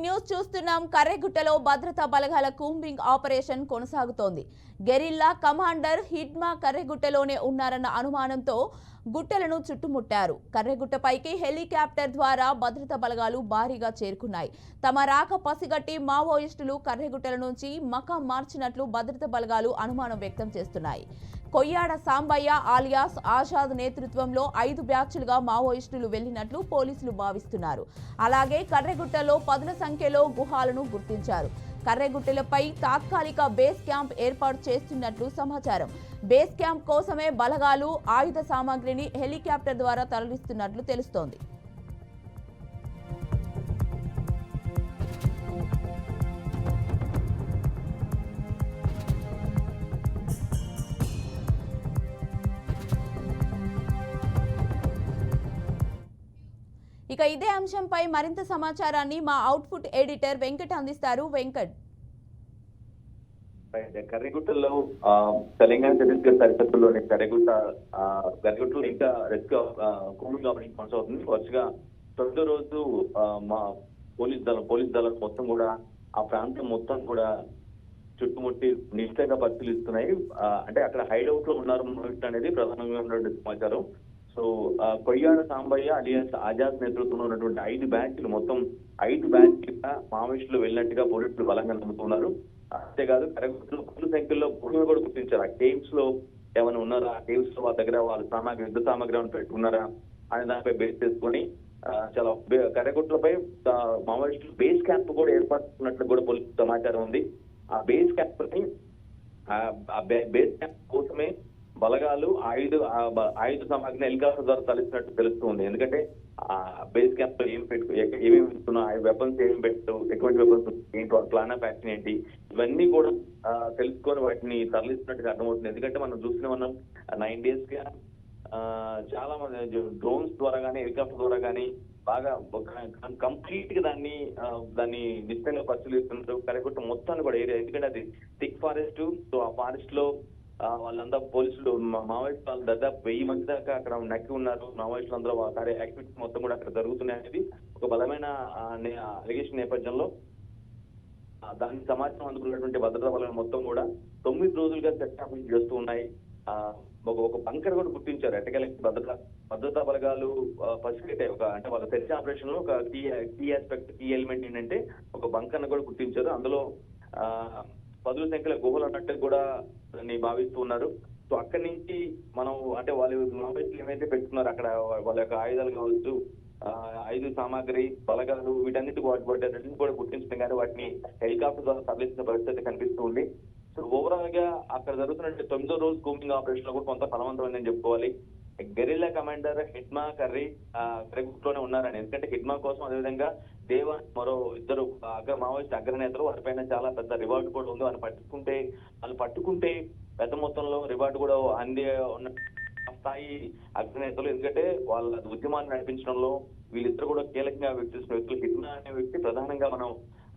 News చూస్తున్నాం. కర్రెగుట్టలో భద్రతా బలగాల కూంబింగ్ ఆపరేషన్ కొనసాగుతోంది. గెరిల్లా కమాండర్ హిడ్మా కర్రెగుట్టలోనే ఉన్నారన్న అనుమానంతో గుట్టలను చుట్టుముట్టారు. కర్రెగుట్టపైకి హెలికాప్టర్ ద్వారా భద్రతా బలగాలు భారీగా చేరుకున్నాయి. తమ రాక పసిగట్టి మావోయిస్టులు కర్రెగుట్టల నుంచి మకాం మార్చినట్లు భద్రతా బలగాలు అనుమానం వ్యక్తం చేస్తున్నాయి. కొయ్యాడ సాంబయ్య ఆలియాస్ ఆజాద్ నేతృత్వంలో 5 బ్యాచ్లుగా మావోయిస్టులు వెళ్లినట్లు పోలీసులు భావిస్తున్నారు. అలాగే కర్రెగుట్టలో పదుల సంఖ్యలో గుహాలను గుర్తించారు. కర్రెగుట్టలపై తాత్కాలిక బేస్ క్యాంప్ ఏర్పాటు చేస్తున్నట్లు సమాచారం. బేస్ క్యాంప్ కోసమే బలగాలు ఆయుధ సామాగ్రిని హెలికాప్టర్ ద్వారా తరలిస్తున్నట్లు తెలుస్తోంది. ఇక ఇదే అంశంపై మరింత సమాచారాన్ని మా అవుట్పుట్ ఎడిటర్ వెంకట్ అందిస్తారు. వెంకట్, కర్రెగుట్టలో తెలంగాణ ఛత్తీస్గఢ్ సరిహద్దుల్లోని కర్రెగుట్టలో ఇంకా రెస్క్యూ కూంబింగ్ ఆపరేషన్ కొనసాగుతుంది. వరుసగా 9వ రోజు మా పోలీస్ దళాలు మొత్తం కూడా ఆ ప్రాంతం మొత్తం కూడా చుట్టుముట్టి నిశ్చయంగా పరిశీలిస్తున్నాయి. అంటే అక్కడ హైడౌట్ లో ఉన్నారు అనేది ప్రధానంగా ఉన్నటువంటి సమాచారం. సో కొయ్యాడ సాంబయ్య అలియాస్ ఆజాద్ నేతృత్వంలో ఉన్నటువంటి 5 బ్యాచ్లు మొత్తం 5 బ్యాచ్లుగా మావోయిస్టులు వెళ్ళినట్టుగా పోలీసులు బలంగా నమ్ముతున్నారు. అంతేకాదు కర్రెగుట్టలో పలు సంఖ్యలో భూములు కూడా గుర్తించారు. ఆ కేవ్స్ లో ఏమైనా ఉన్నారా, ఆ కేవ్స్ లో వాళ్ళ దగ్గర వాళ్ళ యుద్ధ సామాగ్రి పెట్టుకున్నారా అనే దానిపై బేస్ చేసుకుని చాలా కర్రెగుట్టలపై మావోయిస్టులు బేస్ క్యాంప్ కూడా ఏర్పడుతున్నట్లు కూడా పోలీసు సమాచారం ఉంది. ఆ బేస్ క్యాంప్ కోసమే బలగాలు ఆయుధ సామాగ్రిని హెలికాప్టర్ ద్వారా తరలిస్తున్నట్టు తెలుస్తుంది. ఎందుకంటే ఆ బేస్ క్యాంప్ లో ఏమేమి ఇస్తున్నాయి, వెపన్స్ ఏమి పెట్టు, ఎటువంటి వెపన్స్ ఏంటి, ప్లాన్ ఆఫ్ యాక్షన్ ఏంటి, ఇవన్నీ కూడా తెలుసుకొని వాటిని తరలిస్తున్నట్టుగా అర్థమవుతుంది. ఎందుకంటే మనం చూసిన మనం 9 days గా చాలా మంది డ్రోన్స్ ద్వారా కానీ హెలికాప్టర్ ద్వారా కానీ బాగా కంప్లీట్ గా దాన్ని నిశ్చయంగా పరిశీలిస్తున్నారు. కర్రెగుట్ట మొత్తాన్ని కూడా ఏరియా, ఎందుకంటే అది థిక్ ఫారెస్ట్. సో ఆ ఫారెస్ట్ లో వాళ్ళంతా పోలీసులు మావోయిస్టు వాళ్ళు దాదాపు 1000 మంది దాకా అక్కడ నక్కి ఉన్నారు. మావోయిస్టులు అందరూ కార్య యాక్టివిటీస్ మొత్తం కూడా అక్కడ జరుగుతున్నాయి అనేది ఒక బలమైన అలిగేషన్ నేపథ్యంలో దానికి సమాచారం అందుకున్నటువంటి భద్రతా బలగాలు మొత్తం కూడా 9 రోజులుగా సెర్చ్ ఆపరేషన్ చేస్తూ ఉన్నాయి. ఒక బంకర్ కూడా గుర్తించారు. ఎట్టకేలకి భద్రతా బలగాలు పసిగట్టే అంటే వాళ్ళ సెర్చ్ ఆపరేషన్ లో ఒక కీ ఎలిమెంట్ ఏంటంటే ఒక బంకర్ కూడా గుర్తించారు. అందులో పదుల సంఖ్యలో గుహలు అన్నట్టు కూడా దాన్ని భావిస్తూ ఉన్నారు. సో అక్కడి నుంచి మనం అంటే వాళ్ళు మావోయిస్టులు ఏమైతే పెట్టుకున్నారు అక్కడ వాళ్ళ యొక్క ఆయుధాలు కావచ్చు, ఆయుధ సామాగ్రి, బలగాలు, వీటన్నిటి వాటిని కూడా గుర్తించడం కానీ వాటిని హెలికాప్టర్ ద్వారా తరలించిన పరిస్థితి కనిపిస్తూ ఉంది. సో ఓవరాల్ గా అక్కడ జరుగుతున్న 9వ రోజు కూంబింగ్ ఆపరేషన్ లో కూడా కొంత ఫలవంతమైందని చెప్పుకోవాలి. గెరిల్లా కమాండర్ హిడ్మా కర్రెగుట్టలోనే ఉన్నారని, ఎందుకంటే హిడ్మా కోసం అదేవిధంగా దేవా మరో 2 మావోయిస్ట్ అగ్రనేతలు వారిపైన చాలా పెద్ద రివార్డు కూడా ఉంది. వాళ్ళు పట్టుకుంటే పెద్ద మొత్తంలో రివార్డు కూడా అందే ఉన్న స్థాయి అగ్రనేతలు. ఎందుకంటే వాళ్ళ ఉద్యమాన్ని నడిపించడంలో వీళ్ళిద్దరు కూడా కీలకంగా వ్యక్తిస్తున్న వ్యక్తులు. హిడ్మా అనే వ్యక్తి ప్రధానంగా మనం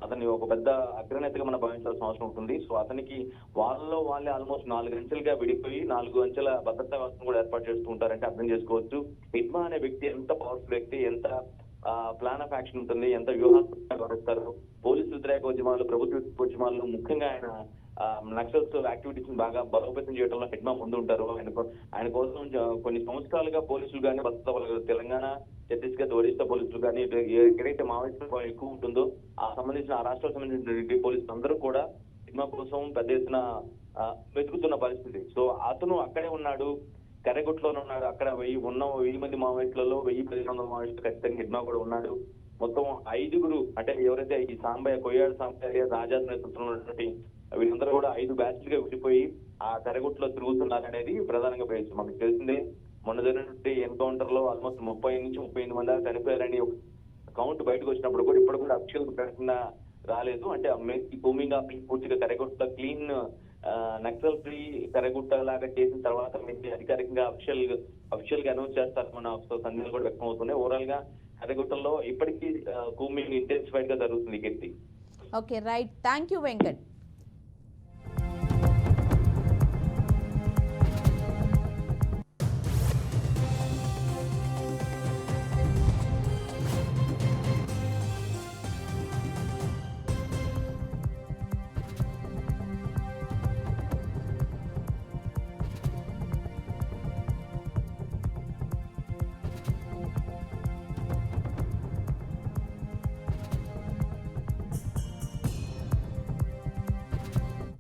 అతన్ని ఒక పెద్ద అగ్రనేతగా మనం భావించాల్సిన అవసరం ఉంటుంది. సో అతనికి వాళ్ళే ఆల్మోస్ట్ 4 అంచెలుగా విడిపోయి 4 అంచెల భద్రతా వ్యవస్థను కూడా ఏర్పాటు చేస్తూ ఉంటారంటే అర్థం చేసుకోవచ్చు హిడ్మా అనే వ్యక్తి ఎంత పవర్ఫుల్ వ్యక్తి, ఎంత ప్లాన్ ఆఫ్ యాక్షన్ ఉంటుంది, ఎంత వ్యూహాత్మకంగా వ్యవహరిస్తారు. పోలీసు వ్యతిరేక ఉద్యమాలు, ప్రభుత్వ ఉద్యమాల్లో ముఖ్యంగా ఆయన నక్సల్స్ యాక్టివిటీస్ బాగా బలోపేతం చేయడంలో హిడ్మా ముందు ఉంటారు. ఆయన కోసం కొన్ని సంవత్సరాలుగా పోలీసులు కానీ భద్రతా బలగాలు, తెలంగాణ, ఛత్తీస్గఢ్, ఒడిశా పోలీసులు కానీ ఎక్కడైతే మావోయిస్టులు ఎక్కువ ఉంటుందో ఆ రాష్ట్రాలకు సంబంధించిన పోలీసులు అందరూ కూడా హిడ్మా కోసం పెద్ద ఎత్తున వెతుకుతున్న పరిస్థితి. సో అతను అక్కడే ఉన్నాడు, కర్రెగుట్టలోనే ఉన్నాడు. అక్కడ 1000 మంది మావోయిస్టులలో 1000-1500 మావోయిస్టులు ఖచ్చితంగా హిడ్మా కూడా ఉన్నాడు. మొత్తం 5 అంటే ఎవరైతే ఈ కొయ్యాడ సాంబయ్య ఆజాద్ నేతృత్వంలో ఉన్నటువంటి వీళ్ళందరూ కూడా 5 బ్యాచ్లుగా విడిపోయి ఆ కర్రెగుట్టలో తిరుగుతున్నారనేది ప్రధానంగా పేరు. మనకు తెలిసిందే మొన్న జరిగినటువంటి ఎన్కౌంటర్ లో ఆల్మోస్ట్ 30 నుంచి 38 మంది దాకా చనిపోయారని కౌంట్ బయటకు వచ్చినప్పుడు కూడా ఇప్పుడు కూడా అఫీషియల్ ప్రకటన రాలేదు. అంటే ఈ కూంబింగ్ ఆపరేషన్ పూర్తిగా కర్రెగుట్ట క్లీన్ నక్సల్ ఫ్రీ కర్రెగుట్ట లాగా చేసిన తర్వాత మీకు అధికారికంగా అఫీషియల్ గా అనౌన్స్ చేస్తారన్న సందేహాలు కూడా వ్యక్తం అవుతున్నాయి. ఓవరాల్ గా కర్రెగుట్టలో ఇప్పటికీ కూంబింగ్ ఇంటెన్సిఫైడ్ గా జరుగుతుంది. Okay, right. Thank you Venkat.